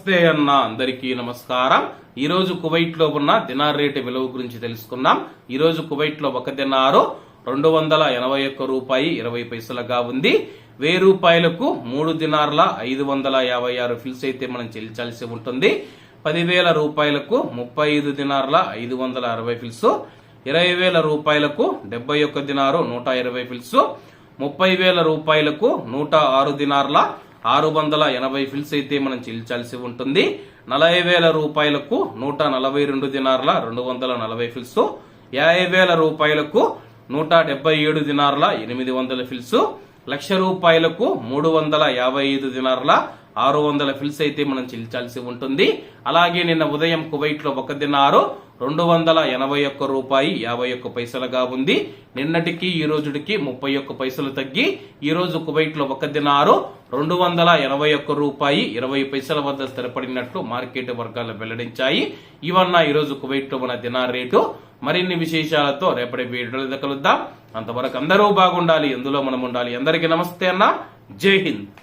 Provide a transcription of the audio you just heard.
నమస్తే అన్న, అందరికీ నమస్కారం. ఈ రోజు కువైట్ లో ఉన్న దినార్ రేటు విలువ గురించి తెలుసుకుందాం. ఈ రోజు కువైట్ లో ఒక దినారు 281 రూపాయి 20 పైసలుగా ఉంది. 1000 రూపాయలకు 3 దినార్ల 556 ఫిల్స్ అయితే మనం చెల్లించాల్సి ఉంటుంది. 10,000 రూపాయలకు 35 దినార్ల 560 ఫిల్స్, 20,000 రూపాయలకు 71 దినారు 120 ఫిల్స్, 30,000 రూపాయలకు 106 దినార్ల 680 ఫిల్స్ అయితే మనం చెల్లించాల్సి ఉంటుంది. 40,000 రూపాయలకు 142 దినార్ల 240 ఫిల్స్, 50,000 రూపాయలకు 177 దినార్ల 800 ఫిల్స్, 1,00,000 రూపాయలకు 355 దినార్ల 600 ఫిల్స్ అయితే మనం చెల్లించాల్సి ఉంటుంది. అలాగే నిన్న ఉదయం కువైట్ లో ఒక దినారు 281 రూపాయి 51 పైసలుగా ఉంది. నిన్నటికి ఈ రోజుకి 31 పైసలు తగ్గి ఈ రోజు కువైట్ లో ఒక దినారు 281 రూపాయి 20 పైసల వద్ద స్థిరపడినట్లు మార్కెట్ వర్గాలు వెల్లడించాయి. ఇవన్న ఈ రోజు కువైట్ లో ఉన్న దినార్ రేటు. మరిన్ని విశేషాలతో రేపటి వీడియోలో కలుద్దాం. అంతవరకు అందరూ బాగుండాలి, ఎందులో మనం ఉండాలి. అందరికీ నమస్తే అన్న, జై హింద్.